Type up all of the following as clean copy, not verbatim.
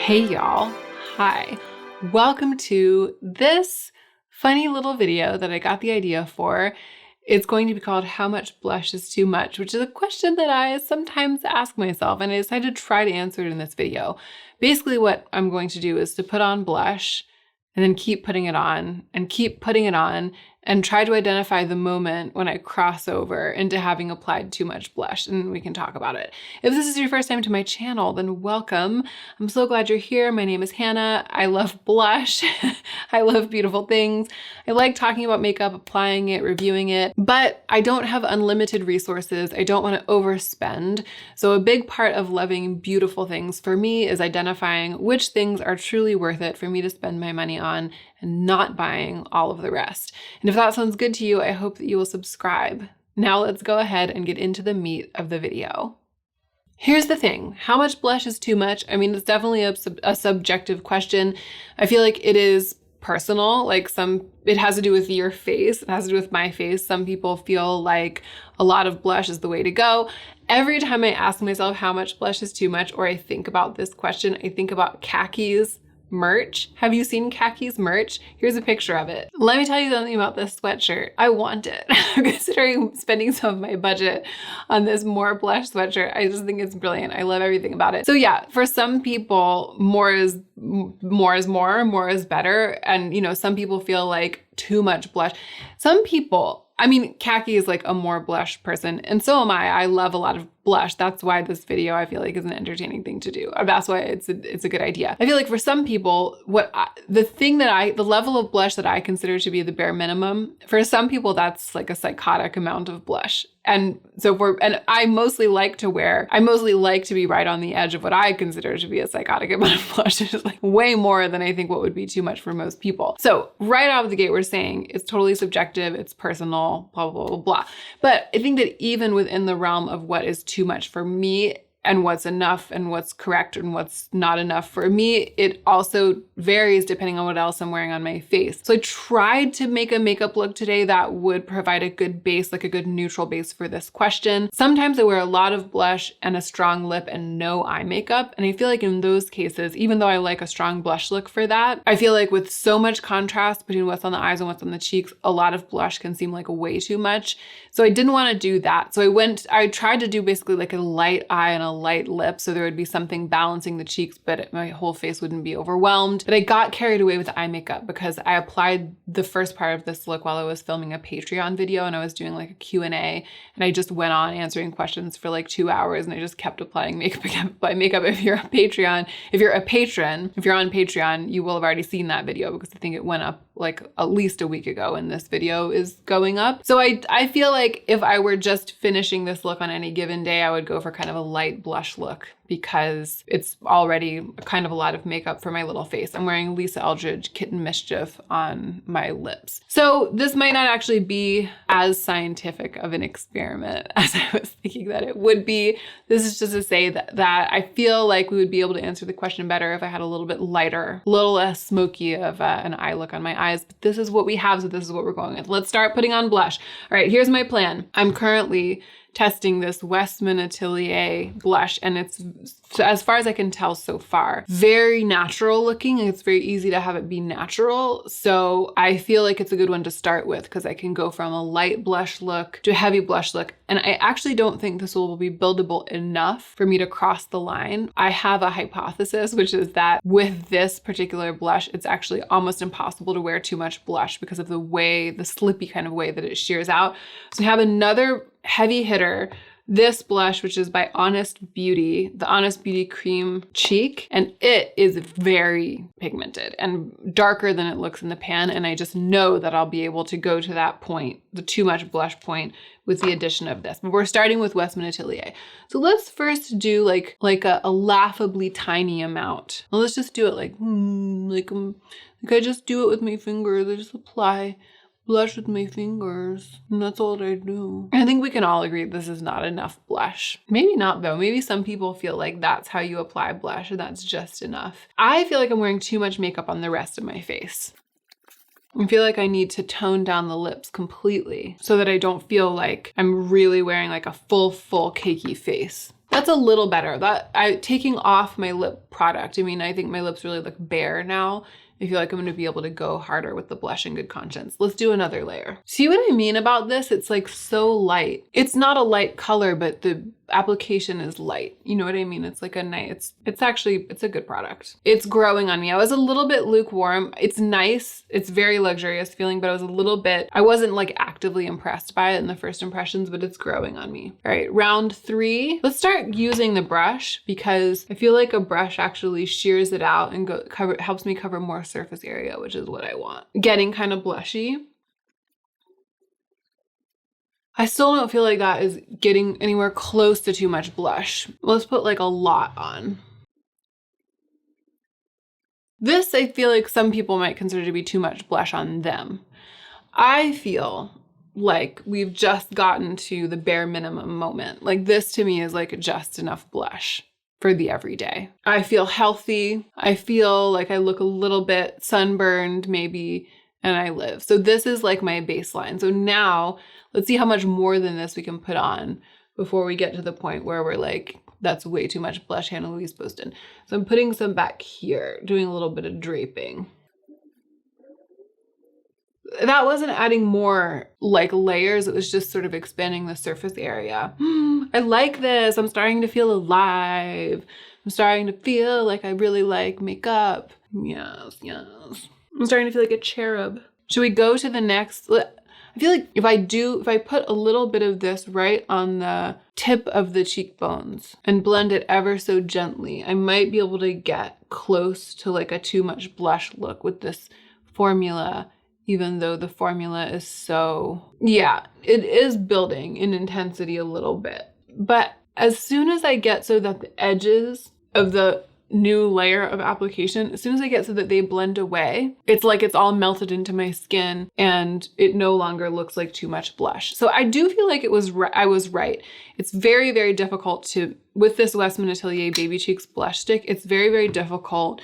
Hey y'all, hi. Welcome to this funny little video that I got the idea for. It's going to be called How Much Blush is Too Much, which is a question that I sometimes ask myself, and I decided to try to answer it in this video. Basically what I'm going to do is to put on blush and then keep putting it on and keep putting it on and try to identify the moment when I cross over into having applied too much blush, and we can talk about it. If this is your first time to my channel, then welcome. I'm so glad you're here. My name is Hannah. I love blush. I love beautiful things. I like talking about makeup, applying it, reviewing it, but I don't have unlimited resources. I don't want to overspend. So a big part of loving beautiful things for me is identifying which things are truly worth it for me to spend my money on and not buying all of the rest. And if that sounds good to you, I hope that you will subscribe. Now let's go ahead and get into the meat of the video. Here's the thing, how much blush is too much? I mean, it's definitely a subjective question. I feel like it is personal, it has to do with your face, it has to do with my face. Some people feel like a lot of blush is the way to go. Every time I ask myself how much blush is too much, or I think about this question, I think about khakis merch. Have you seen khakis merch? Here's a picture of it. Let me tell you something about this sweatshirt. I want it. I'm considering spending some of my budget on this more blush sweatshirt. I just think it's brilliant. I love everything about it. So yeah, for some people, more is more is better. And some people feel like too much blush. Some people, khaki is like a more blush person, and so am I. I love a lot of blush. That's why this video I feel like is an entertaining thing to do. That's why it's a good idea. I feel like for some people, the level of blush that I consider to be the bare minimum, for some people that's like a psychotic amount of blush. And so I mostly like to be right on the edge of what I consider to be a psychotic amount of blush. It's just like way more than I think what would be too much for most people. So right out of the gate, we're saying it's totally subjective, it's personal, blah, blah, blah, blah. But I think that even within the realm of what is too much for me and what's enough and what's correct and what's not enough for me, it also varies depending on what else I'm wearing on my face. So I tried to make a makeup look today that would provide a good base, like a good neutral base for this question. Sometimes I wear a lot of blush and a strong lip and no eye makeup. And I feel like in those cases, even though I like a strong blush look for that, I feel like with so much contrast between what's on the eyes and what's on the cheeks, a lot of blush can seem like way too much. So I didn't want to do that. So I tried to do basically like a light eye and a light lip, so there would be something balancing the cheeks, but my whole face wouldn't be overwhelmed. But I got carried away with eye makeup because I applied the first part of this look while I was filming a Patreon video, and I was doing like a Q&A, and I just went on answering questions for like 2 hours, and I just kept applying makeup. If you're on Patreon, you will have already seen that video because I think it went up like at least a week ago, and this video is going up. So I feel like if I were just finishing this look on any given day, I would go for kind of a light blush look because it's already kind of a lot of makeup for my little face. I'm wearing Lisa Eldridge Kitten Mischief on my lips. So this might not actually be as scientific of an experiment as I was thinking that it would be. This is just to say that I feel like we would be able to answer the question better if I had a little bit lighter, a little less smoky of an eye look on my eyes. But this is what we have, so this is what we're going with. Let's start putting on blush. All right, here's my plan. I'm currently testing this Westman Atelier blush, and it's, as far as I can tell so far, very natural looking, and it's very easy to have it be natural. So I feel like it's a good one to start with because I can go from a light blush look to a heavy blush look. And I actually don't think this will be buildable enough for me to cross the line. I have a hypothesis, which is that with this particular blush, it's actually almost impossible to wear too much blush because of the slippy kind of way that it shears out. So I have another heavy hitter, this blush, which is by Honest Beauty, the Honest Beauty Cream Cheek, and it is very pigmented and darker than it looks in the pan, and I just know that I'll be able to go to that point, the too much blush point, with the addition of this. But we're starting with Westman Atelier. So let's first do like a laughably tiny amount. Well, let's just do it like I just do it with my fingers. I just apply blush with my fingers, and that's all I do. I think we can all agree this is not enough blush. Maybe not though. Maybe some people feel like that's how you apply blush and that's just enough. I feel like I'm wearing too much makeup on the rest of my face. I feel like I need to tone down the lips completely so that I don't feel like I'm really wearing like a full cakey face. That's a little better. Taking off my lip product. I mean, I think my lips really look bare now. I feel like I'm gonna be able to go harder with the blush in good conscience. Let's do another layer. See what I mean about this? It's like so light. It's not a light color, but the application is light. You know what I mean? It's like a nice, it's a good product. It's growing on me. I was a little bit lukewarm. It's nice. It's very luxurious feeling, but I wasn't like actively impressed by it in the first impressions, but it's growing on me. All right, round 3. Let's start using the brush because I feel like a brush actually shears it out and helps me cover more surface area, which is what I want. Getting kind of blushy. I still don't feel like that is getting anywhere close to too much blush. Let's put like a lot on. This I feel like some people might consider to be too much blush on them. I feel like we've just gotten to the bare minimum moment. Like this to me is like just enough blush for the everyday. I feel healthy. I feel like I look a little bit sunburned maybe, and I live. So this is like my baseline. So now let's see how much more than this we can put on before we get to the point where we're like, that's way too much blush, Hannah Louise Poston. So I'm putting some back here, doing a little bit of draping. That wasn't adding more like layers. It was just sort of expanding the surface area. I like this. I'm starting to feel alive. I'm starting to feel like I really like makeup. Yes, yes. I'm starting to feel like a cherub. Should we go to the next? I feel like if I put a little bit of this right on the tip of the cheekbones and blend it ever so gently, I might be able to get close to like a too much blush look with this formula, even though the formula is so, yeah, it is building in intensity a little bit. But as soon as I get so that the edges of the new layer of application, as soon as I get so that they blend away, it's like it's all melted into my skin and it no longer looks like too much blush. So I do feel like I was right. It's very, very difficult with this Westman Atelier Baby Cheeks blush stick, it's very, very difficult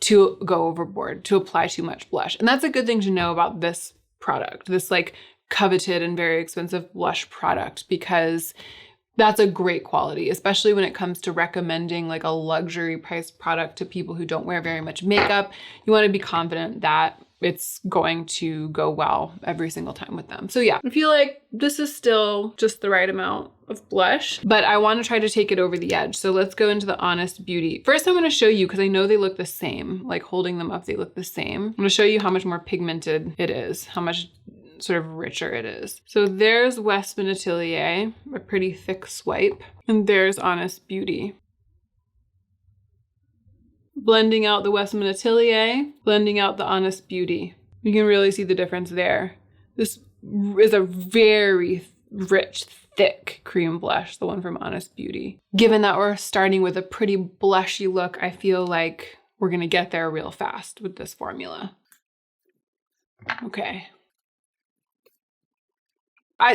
to go overboard, to apply too much blush. And that's a good thing to know about this product, this like coveted and very expensive blush product, because that's a great quality, especially when it comes to recommending like a luxury priced product to people who don't wear very much makeup. You want to be confident that it's going to go well every single time with them. So yeah, I feel like this is still just the right amount of blush, but I want to try to take it over the edge. So let's go into the Honest Beauty. First, I'm going to show you, because I know they look the same, like holding them up, they look the same. I'm going to show you how much more pigmented it is, how much sort of richer it is. So there's Westman Atelier, a pretty thick swipe, and there's Honest Beauty. Blending out the Westman Atelier, blending out the Honest Beauty. You can really see the difference there. This is a very rich, thick cream blush, the one from Honest Beauty. Given that we're starting with a pretty blushy look, I feel like we're gonna get there real fast with this formula. Okay.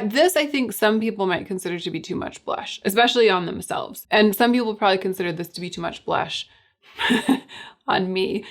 This, I think some people might consider to be too much blush, especially on themselves. And some people probably consider this to be too much blush on me.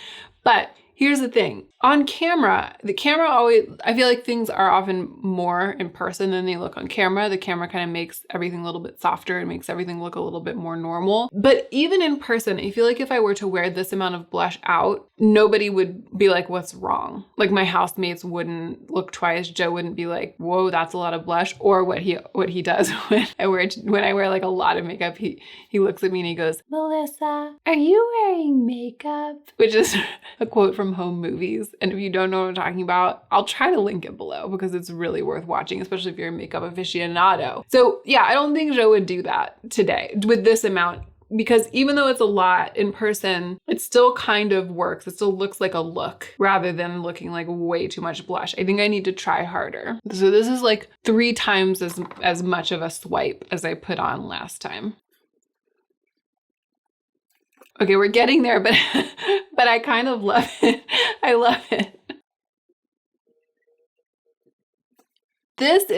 But here's the thing. On camera, I feel like things are often more in person than they look on camera. The camera kind of makes everything a little bit softer and makes everything look a little bit more normal. But even in person, I feel like if I were to wear this amount of blush out, nobody would be like, what's wrong? Like my housemates wouldn't look twice. Joe wouldn't be like, whoa, that's a lot of blush. Or what he does when I wear like a lot of makeup, he looks at me and he goes, Melissa, are you wearing makeup? Which is a quote from Home Movies. And if you don't know what I'm talking about, I'll try to link it below because it's really worth watching, especially if you're a makeup aficionado. So yeah, I don't think Joe would do that today with this amount, because even though it's a lot in person, it still kind of works. It still looks like a look rather than looking like way too much blush. I think I need to try harder. So this is like 3 times as much of a swipe as I put on last time. Okay, we're getting there, but but I kind of love it. I love it. This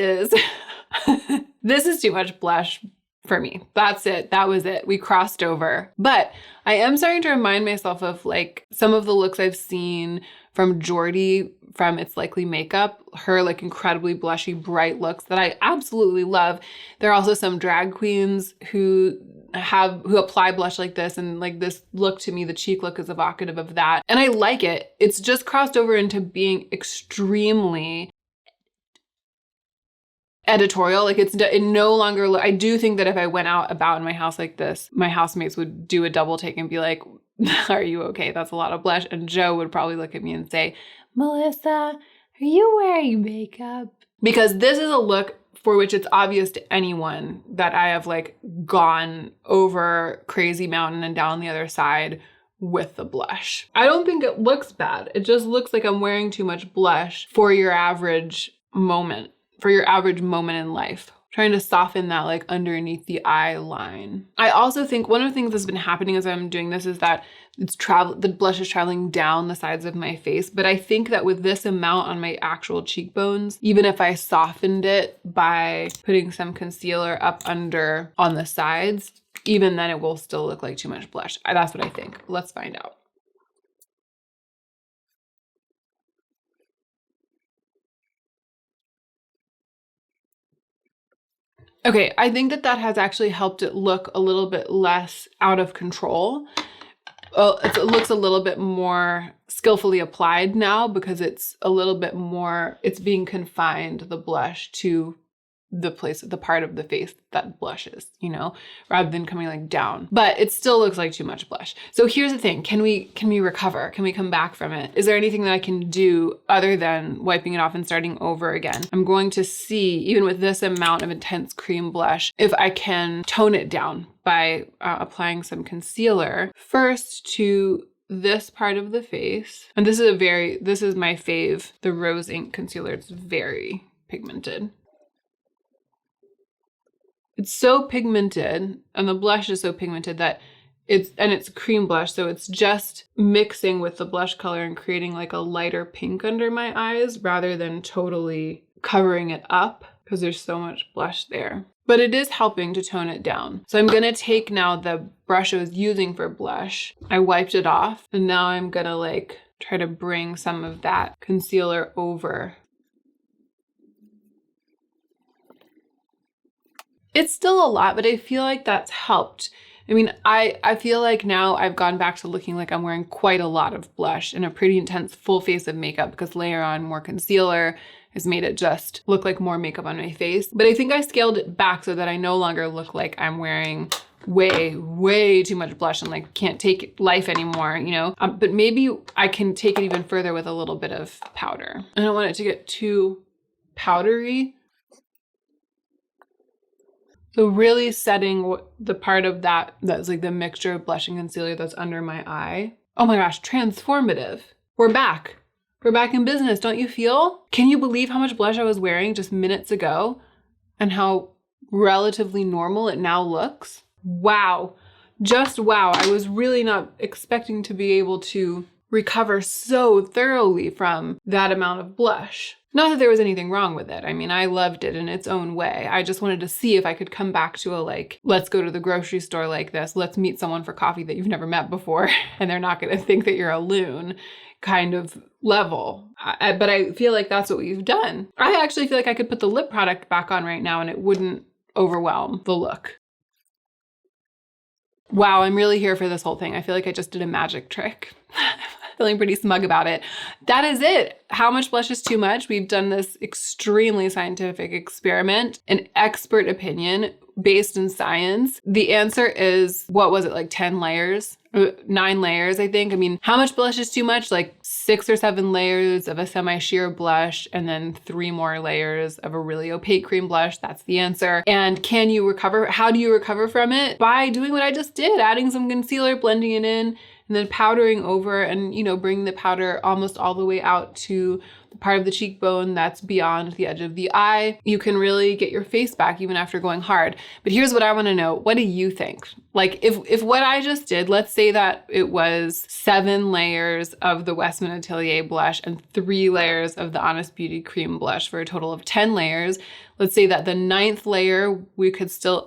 is too much blush for me. That's it. That was it. We crossed over. But I am starting to remind myself of like some of the looks I've seen from Jordi from It's Likely Makeup, her like incredibly blushy, bright looks that I absolutely love. There are also some drag queens who who apply blush like this, and like this look to me, the cheek look is evocative of that. And I like it. It's just crossed over into being extremely editorial. Like it no longer, I do think that if I went out about in my house like this, my housemates would do a double take and be like, are you okay? That's a lot of blush. And Joe would probably look at me and say, Melissa, are you wearing makeup? Because this is a look for which it's obvious to anyone that I have like gone over crazy mountain and down the other side with the blush. I don't think it looks bad. It just looks like I'm wearing too much blush for your average moment in life. Trying to soften that like underneath the eye line. I also think one of the things that's been happening as I'm doing this is that the blush is traveling down the sides of my face. But I think that with this amount on my actual cheekbones, even if I softened it by putting some concealer up under on the sides, even then it will still look like too much blush. That's what I think. Let's find out. Okay, I think that has actually helped it look a little bit less out of control. It looks a little bit more skillfully applied now because it's a little bit more, it's being confined, the blush, to the part of the face that blushes, you know, rather than coming like down. But it still looks like too much blush. So here's the thing, can we recover? Can we come back from it? Is there anything that I can do other than wiping it off and starting over again? I'm going to see, even with this amount of intense cream blush, if I can tone it down by applying some concealer first to this part of the face. And this is my fave, the Rose Ink concealer. It's very pigmented. It's so pigmented, and the blush is so pigmented that it's cream blush, so it's just mixing with the blush color and creating like a lighter pink under my eyes rather than totally covering it up because there's so much blush there. But it is helping to tone it down. So I'm gonna take now the brush I was using for blush. I wiped it off, and now I'm gonna like try to bring some of that concealer over. It's still a lot, but I feel like that's helped. I mean, I feel like now I've gone back to looking like I'm wearing quite a lot of blush and a pretty intense full face of makeup because layer on more concealer has made it just look like more makeup on my face. But I think I scaled it back so that I no longer look like I'm wearing way too much blush and like can't take life anymore, you know? But maybe I can take it even further with a little bit of powder. I don't want it to get too powdery. So really setting the part of that's like the mixture of blush and concealer that's under my eye. Oh my gosh, transformative. We're back. We're back in business, don't you feel? Can you believe how much blush I was wearing just minutes ago and how relatively normal it now looks? Wow, just wow. I was really not expecting to be able to recover so thoroughly from that amount of blush. Not that there was anything wrong with it. I mean, I loved it in its own way. I just wanted to see if I could come back to a like, let's go to the grocery store like this. Let's meet someone for coffee that you've never met before and they're not going to think that you're a loon kind of level. But I feel like that's what we've done. I actually feel like I could put the lip product back on right now and it wouldn't overwhelm the look. Wow, I'm really here for this whole thing. I feel like I just did a magic trick. Feeling pretty smug about it. That is it. How much blush is too much? We've done this extremely scientific experiment, an expert opinion based in science. The answer is, what was it, like 10 layers? 9 layers, I think. I mean, how much blush is too much? Like 6 or 7 layers of a semi-sheer blush and then 3 more layers of a really opaque cream blush. That's the answer. And can you recover? How do you recover from it? By doing what I just did, adding some concealer, blending it in, and then powdering over and, you know, bringing the powder almost all the way out to the part of the cheekbone that's beyond the edge of the eye. You can really get your face back even after going hard. But here's what I want to know. What do you think? Like if what I just did, let's say that it was 7 layers of the Westman Atelier blush and 3 layers of the Honest Beauty cream blush for a total of 10 layers. Let's say that the 9th layer,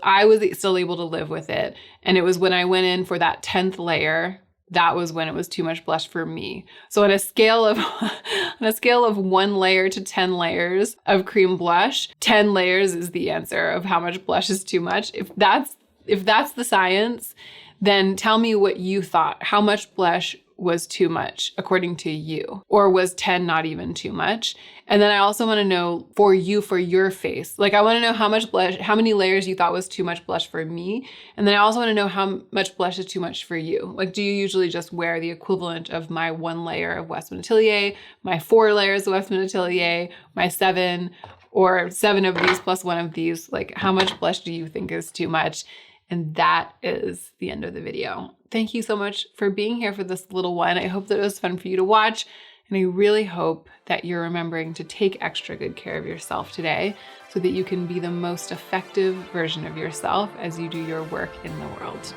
I was still able to live with it. And it was when I went in for that 10th layer, that was when it was too much blush for me. So on a scale of 1 layer to 10 layers of cream blush, 10 layers is the answer of how much blush is too much. If that's If that's the science, then tell me what you thought. How much blush was too much according to you? Or was 10 not even too much? And then I also want to know for you, for your face. Like I want to know how much blush, how many layers you thought was too much blush for me. And then I also want to know how much blush is too much for you. Like, do you usually just wear the equivalent of my 1 layer of Westman Atelier, my 4 layers of Westman Atelier, my 7, or 7 of these plus 1 of these? Like, how much blush do you think is too much? And that is the end of the video. Thank you so much for being here for this little one. I hope that it was fun for you to watch. And I really hope that you're remembering to take extra good care of yourself today so that you can be the most effective version of yourself as you do your work in the world.